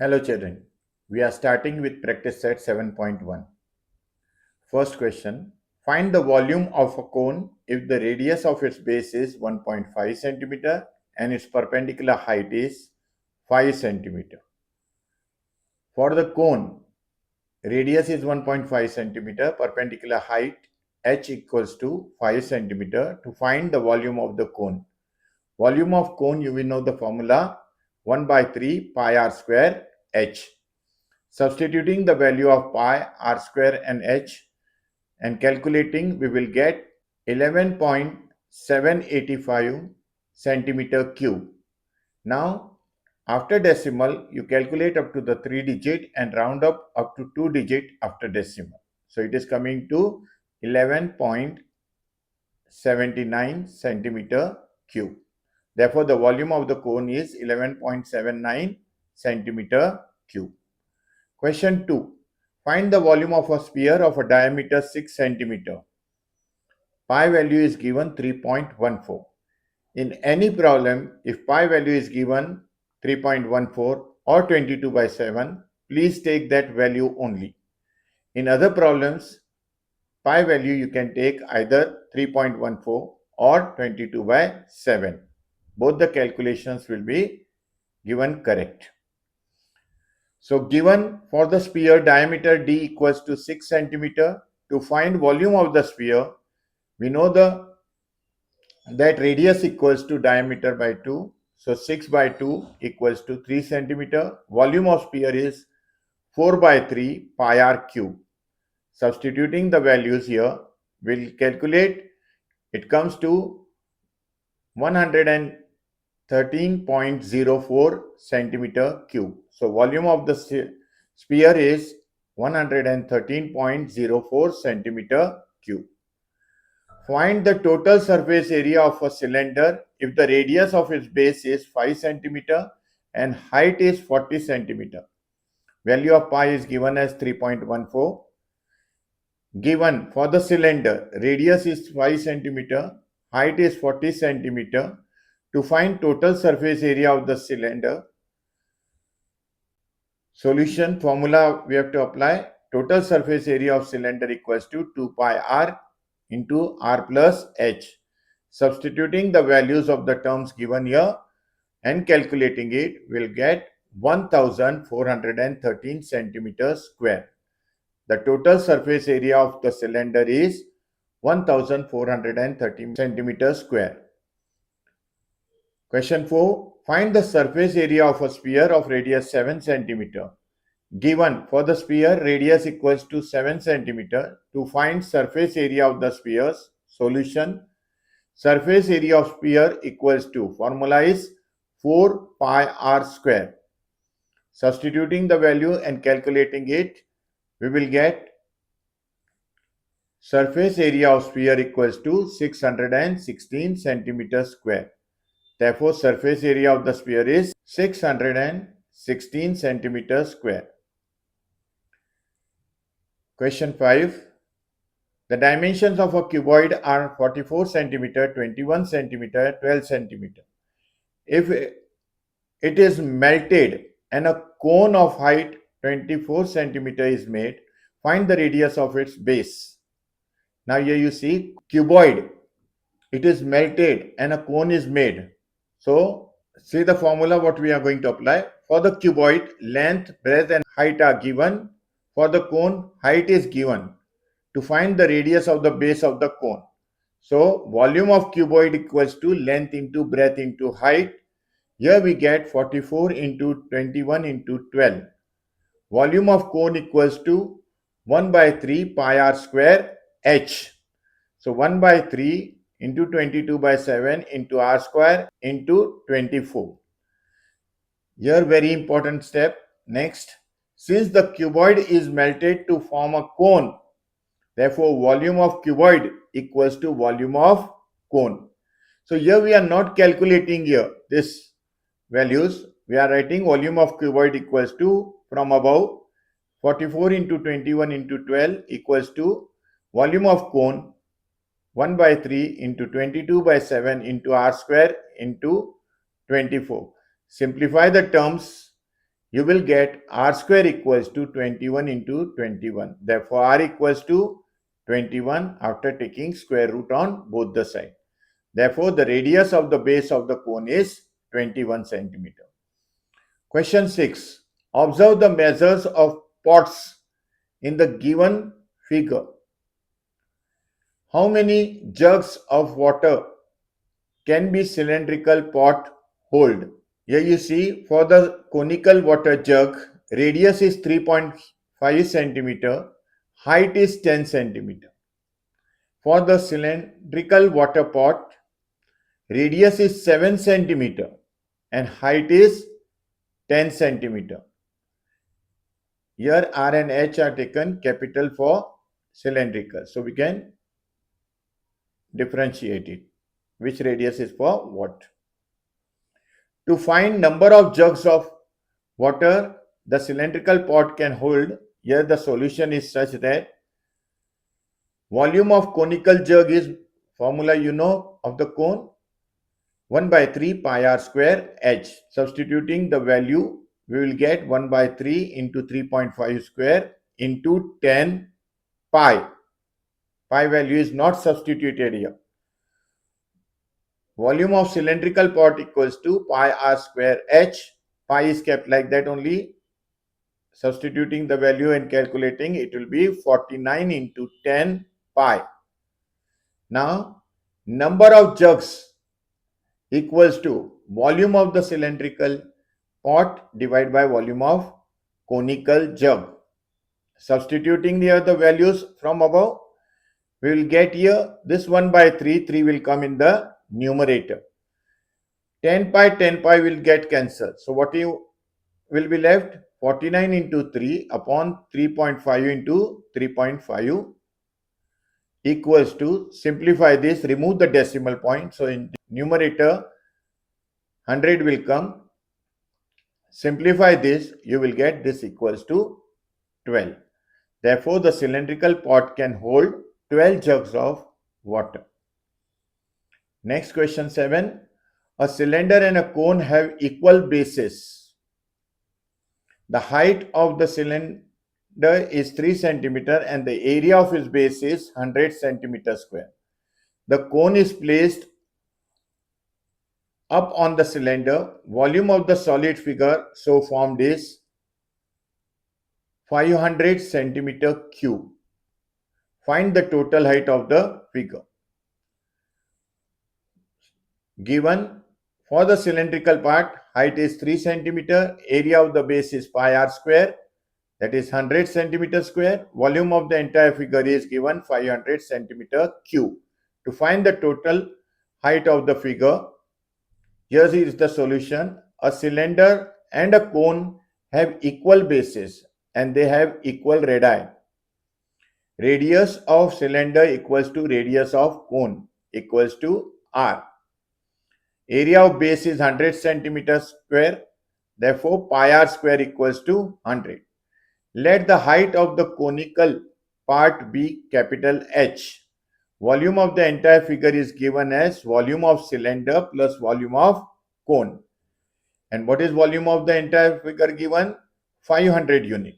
Hello children, we are starting with practice set 7.1. First question, find the volume of a cone if the radius of its base is 1.5 centimeter and its perpendicular height is 5 centimeter. For the cone, radius is 1.5 centimeter, perpendicular height h equals to 5 centimeter. To find the volume of the cone. Volume of cone, you will know the formula 1 by 3 pi r square h. Substituting the value of pi, r square and h and calculating, we will get 11.785 centimeter cube. Now, after decimal, you calculate up to the 3 digit and round up to 2 digit after decimal. So, it is coming to 11.79 centimeter cube. Therefore, the volume of the cone is 11.79 centimeter cube. Question 2. Find the volume of a sphere of a diameter 6 centimeter. Pi value is given 3.14. In any problem, if pi value is given 3.14 or 22 by 7, please take that value only. In other problems, pi value you can take either 3.14 or 22 by 7. Both the calculations will be given correct. So given for the sphere diameter d equals to 6 centimeter, to find volume of the sphere, we know that radius equals to diameter by 2. So 6 by 2 equals to 3 centimeter. Volume of sphere is 4 by 3 pi r cube. Substituting the values here, we'll calculate, it comes to 113.04 centimeter cube. So volume of the sphere is 113.04 centimeter cube. Find the total surface area of a cylinder if the radius of its base is 5 centimeter and height is 40 centimeter. Value of pi is given as 3.14. Given for the cylinder, radius is 5 centimeter, height is 40 centimeter. To find total surface area of the cylinder, solution formula we have to apply. Total surface area of cylinder equals to 2 pi r into r plus h. Substituting the values of the terms given here and calculating it, will get 1413 centimeters square. The total surface area of the cylinder is 1413 centimeters square. Question 4. Find the surface area of a sphere of radius 7 centimeter. Given for the sphere radius equals to 7 centimeter. To find surface area of the spheres, solution. Surface area of sphere equals to, formula is 4 pi r square. Substituting the value and calculating it, we will get surface area of sphere equals to 616 centimeters square. Therefore, surface area of the sphere is 616 centimeters square. Question 5. The dimensions of a cuboid are 44 centimeter, 21 centimeter, 12 centimeter. If it is melted and a cone of height 24 centimeter is made, find the radius of its base. Now here you see cuboid, it is melted and a cone is made. So see the formula what we are going to apply. For the cuboid, length, breadth and height are given. For the cone, height is given. To find the radius of the base of the cone. So volume of cuboid equals to length into breadth into height. Here we get 44 into 21 into 12. Volume of cone equals to 1 by 3 pi r square h. So 1 by 3 into 22 by 7 into r square into 24. Here very important step. Next, since the cuboid is melted to form a cone, therefore volume of cuboid equals to volume of cone. So here we are not calculating here this values. We are writing volume of cuboid equals to, from above, 44 into 21 into 12 equals to volume of cone 1 by 3 into 22 by 7 into r square into 24. Simplify the terms, you will get r square equals to 21 into 21. Therefore, r equals to 21 after taking square root on both the sides. Therefore, the radius of the base of the cone is 21 centimeter. Question 6. Observe the measures of pots in the given figure. How many jugs of water can be cylindrical pot hold? Here you see for the conical water jug, radius is 3.5 centimeter, height is 10 centimeter. For the cylindrical water pot, radius is 7 centimeter and height is 10 centimeter. Here R and H are taken capital for cylindrical. So we can differentiate it. Which radius is for what? To find number of jugs of water the cylindrical pot can hold, here the solution is such that volume of conical jug is formula you know of the cone 1 by 3 pi r square h. Substituting the value, we will get 1 by 3 into 3.5 square into 10 pi. Pi value is not substituted here. Volume of cylindrical pot equals to pi r square h. Pi is kept like that only. Substituting the value and calculating, it will be 49 into 10 pi. Now, number of jugs equals to volume of the cylindrical pot divided by volume of conical jug. Substituting here the values from above, we will get here this 1 by 3, 3 will come in the numerator. 10 pi will get cancelled. So what you will be left? 49 into 3 upon 3.5 into 3.5 equals to, simplify this, remove the decimal point. So in numerator 100 will come. Simplify this, you will get this equals to 12. Therefore, the cylindrical pot can hold 12 jugs of water. Next question 7. A cylinder and a cone have equal bases. The height of the cylinder is 3 centimeter and the area of its base is 100 centimeter square. The cone is placed up on the cylinder. Volume of the solid figure so formed is 500 centimeter cube. Find the total height of the figure. Given for the cylindrical part, height is 3 centimeter, area of the base is pi r square, that is 100 centimeter square. Volume of the entire figure is given 500 centimeter cube. To find the total height of the figure, here is the solution. A cylinder and a cone have equal bases and they have equal radii. Radius of cylinder equals to radius of cone equals to r. Area of base is 100 centimeter square. Therefore, pi r square equals to 100. Let the height of the conical part be capital H. Volume of the entire figure is given as volume of cylinder plus volume of cone. And what is volume of the entire figure given? 500 unit.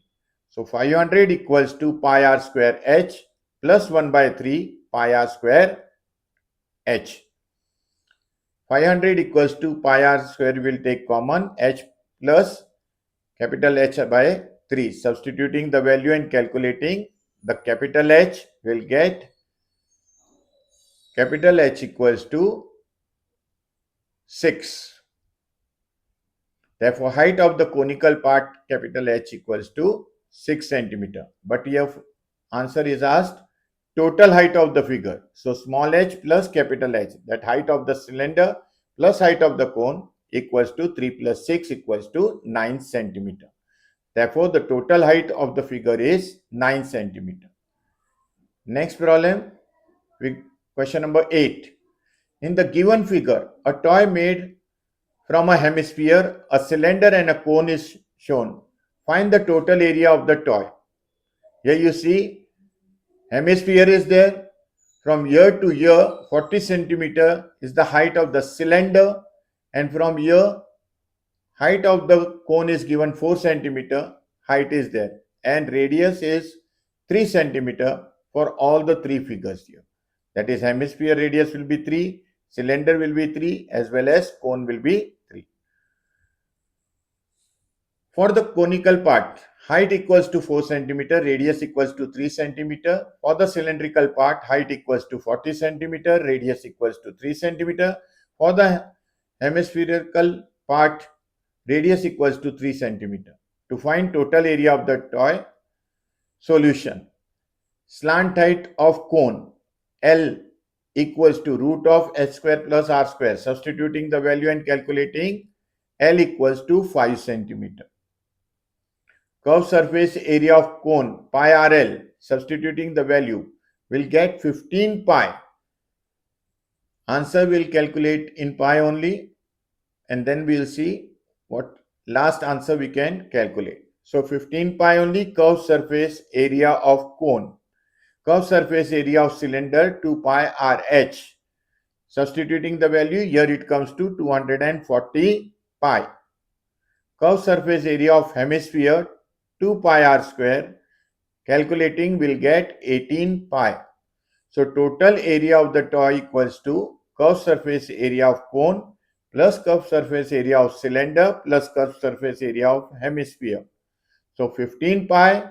So 500 equals to pi r square H plus 1 by 3 pi r square H. 500 equals to pi r square, will take common, H plus capital H by 3. Substituting the value and calculating, the capital H will get capital H equals to 6. Therefore, height of the conical part capital H equals to 6 centimeter. But here answer is asked total height of the figure. So small h plus capital H, that height of the cylinder plus height of the cone equals to 3 plus 6 equals to 9 centimeter. Therefore, the total height of the figure is 9 centimeter. Next problem, question number 8. In the given figure, a toy made from a hemisphere, a cylinder and a cone is shown. Find the total area of the toy. Here you see hemisphere is there, From here to here, 40 centimeter is the height of the cylinder, and from here, height of the cone is given 4 centimeter, height is there, and radius is 3 centimeter for all the three figures here. That is, hemisphere radius will be 3, cylinder will be 3, as well as cone will be 3. For the conical part, height equals to 4 centimeter, radius equals to 3 centimeter. For the cylindrical part, height equals to 40 centimeter, radius equals to 3 centimeter. For the hemispherical part, radius equals to 3 centimeter. To find total area of the toy, solution. Slant height of cone L equals to root of h square plus r square. Substituting the value and calculating, L equals to 5 centimeter. Curved surface area of cone pi RL, substituting the value, will get 15 pi. Answer will calculate in pi only, and then we will see what last answer we can calculate. So 15 pi only curved surface area of cone. Curved surface area of cylinder 2 pi RH. Substituting the value, here it comes to 240 pi. Curved surface area of hemisphere 2 pi r square. Calculating will get 18 pi. So total area of the toy equals to curved surface area of cone plus curved surface area of cylinder plus curved surface area of hemisphere. So 15 pi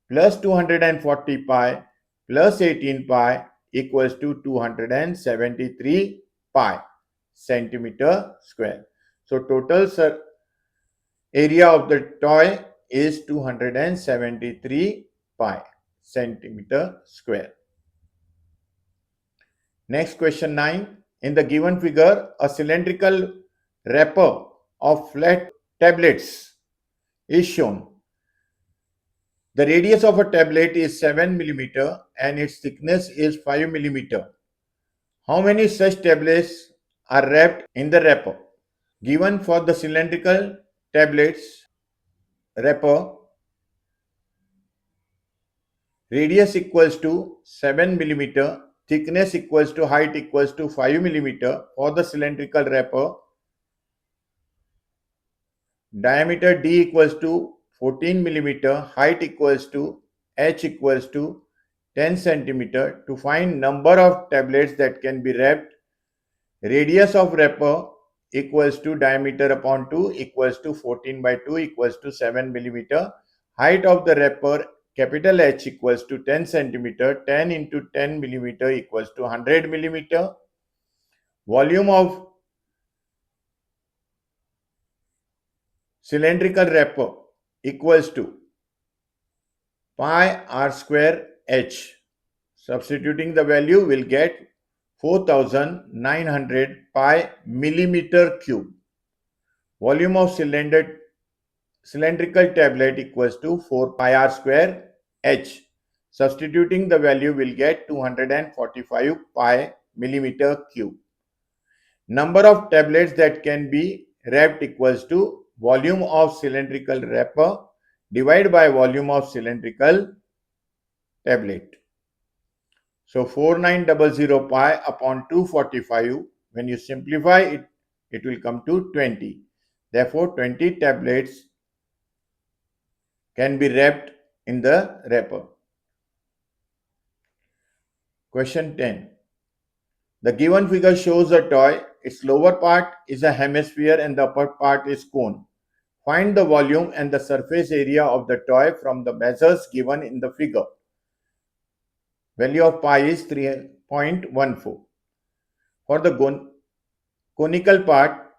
plus 240 pi plus 18 pi equals to 273 pi centimeter square. So total area of the toy is 273 pi centimeter square. Next, question 9. In the given figure, a cylindrical wrapper of flat tablets is shown. The radius of a tablet is 7 mm and its thickness is 5 mm. How many such tablets are wrapped in the wrapper? Given for the cylindrical tablets wrapper, radius equals to 7 mm, thickness equals to height equals to 5 mm for the cylindrical wrapper. Diameter D equals to 14 mm, height equals to h equals to 10 centimeter. To find number of tablets that can be wrapped, radius of wrapper equals to diameter upon 2 equals to 14 by 2 equals to 7 mm. Height of the wrapper capital H equals to 10 centimeter. 10 into 10 millimeter equals to 100 millimeter. Volume of cylindrical wrapper equals to pi r square h. Substituting the value will get 4900 pi millimeter cube. Volume of cylindrical tablet equals to 4 pi r square h. Substituting the value will get 245 pi millimeter cube. Number of tablets that can be wrapped equals to volume of cylindrical wrapper divided by volume of cylindrical tablet. So 4900 pi upon 245, when you simplify it, it will come to 20. Therefore, 20 tablets can be wrapped in the wrapper. Question 10. The given figure shows a toy. Its lower part is a hemisphere and the upper part is cone. Find the volume and the surface area of the toy from the measures given in the figure. Value of pi is 3.14. For the conical part,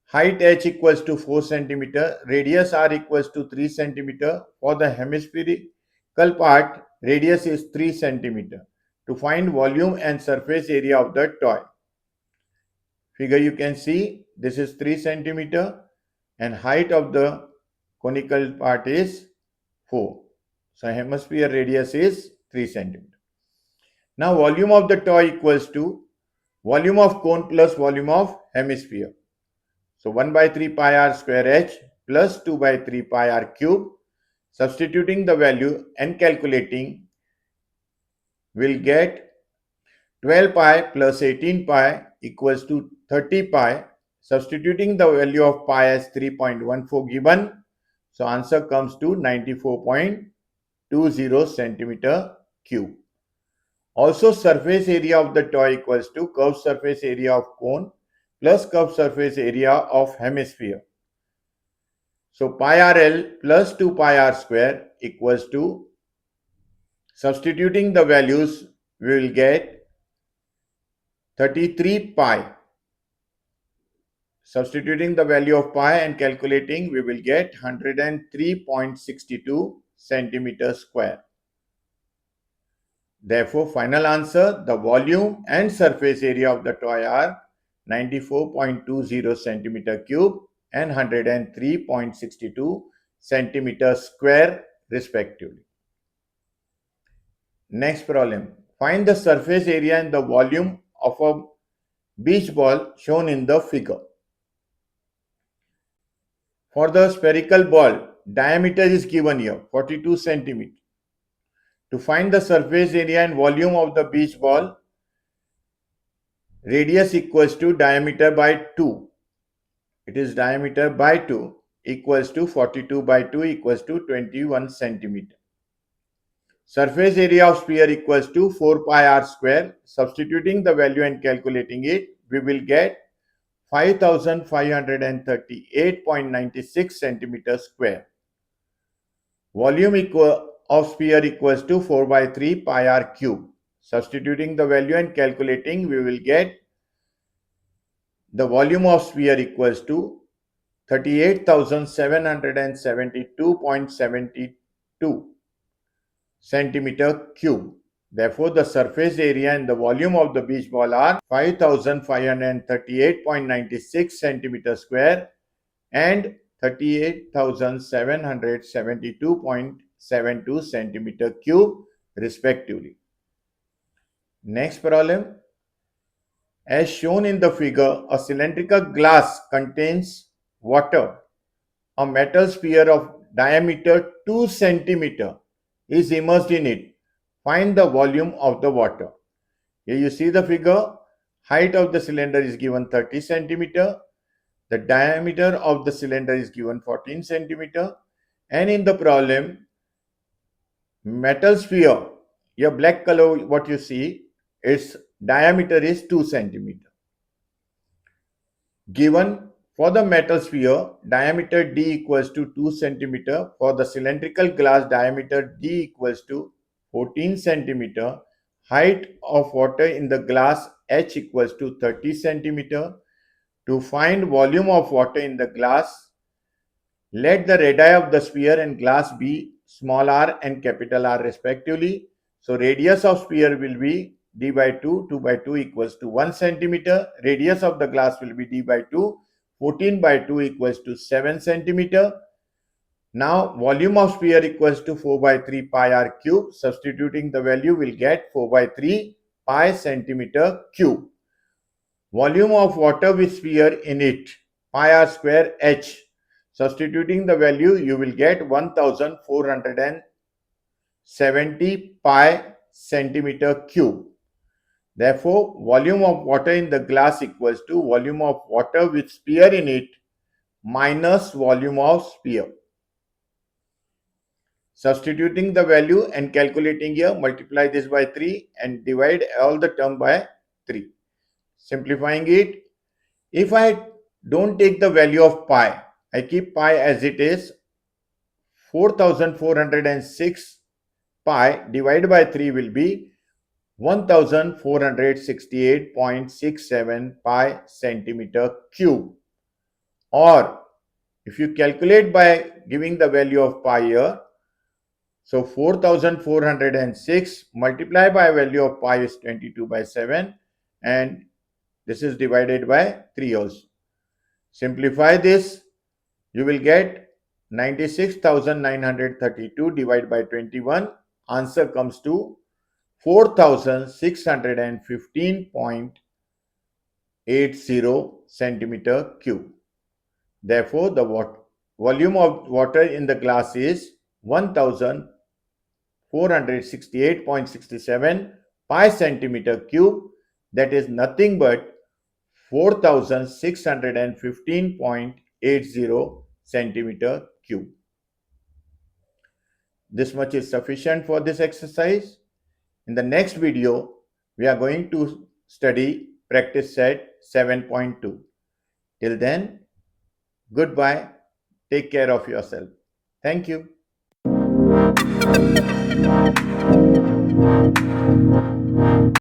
height h equals to 4 centimeter, radius r equals to 3 centimeter. For the hemispherical part, radius is 3 centimeter. To find volume and surface area of the toy. Figure you can see this is 3 centimeter and height of the conical part is 4. So hemisphere radius is 3 centimeter. Now volume of the toy equals to volume of cone plus volume of hemisphere. So 1 by 3 pi r square h plus 2 by 3 pi r cube. Substituting the value and calculating will get 12 pi plus 18 pi equals to 30 pi. Substituting the value of pi as 3.14 given. So answer comes to 94.20 centimeter cube. Also, surface area of the toy equals to curved surface area of cone plus curved surface area of hemisphere. So pi RL plus 2 pi r square equals to, substituting the values, we will get 33 pi. Substituting the value of pi and calculating, we will get 103.62 centimeters square. Therefore, final answer, the volume and surface area of the toy are 94.20 centimeter cube and 103.62 centimeter square respectively. Next problem. Find the surface area and the volume of a beach ball shown in the figure. For the spherical ball, diameter is given here, 42 centimeter. To find the surface area and volume of the beach ball, radius equals to diameter by 2. It is diameter by 2 equals to 42 by 2 equals to 21 centimeter. Surface area of sphere equals to 4 pi r square. Substituting the value and calculating it, we will get 5538.96 centimeters square. Volume of sphere equals to 4 by 3 pi r cube. Substituting the value and calculating, we will get the volume of sphere equals to 38,772.72 centimeter cube. Therefore, the surface area and the volume of the beach ball are 5538.96 centimeter square and 38,772.72 centimeter cube respectively. Next problem. As shown in the figure, a cylindrical glass contains water. A metal sphere of diameter 2 centimeter is immersed in it. Find the volume of the water. Here you see the figure. Height of the cylinder is given 30 centimeter. The diameter of the cylinder is given 14 centimeter. And in the problem, metal sphere, your black color, what you see, its diameter is 2 centimeter. Given for the metal sphere, diameter d equals to 2 centimeter. For the cylindrical glass, diameter d equals to 14 centimeter. Height of water in the glass h equals to 30 centimeter. To find volume of water in the glass, let the radii of the sphere and glass be small r and capital R respectively. So radius of sphere will be d by 2, 2 by 2 equals to 1 centimeter. Radius of the glass will be d by 2, 14 by 2 equals to 7 centimeter. Now volume of sphere equals to 4 by 3 pi r cube. Substituting the value, will get 4 by 3 pi centimeter cube. Volume of water with sphere in it, pi r square h. Substituting the value, you will get 1470 pi centimeter cube. Therefore, volume of water in the glass equals to volume of water with sphere in it minus volume of sphere. Substituting the value and calculating here, multiply this by 3 and divide all the term by 3. Simplifying it, if I don't take the value of pi, I keep pi as it is, 4406 pi divided by 3 will be 1468.67 pi centimeter cube. Or if you calculate by giving the value of pi here, so 4406 multiplied by value of pi is 22 by 7 and this is divided by 3 also. Simplify this, you will get 96,932 divided by 21. Answer comes to 4,615.80 centimeter cube. Therefore, the volume of water in the glass is 1468.67 pi centimeter cube, that is nothing but 4615.80 centimeter cube. This much is sufficient for this exercise. In the next video, we are going to study practice set 7.2. Till then, goodbye. Take care of yourself. Thank you.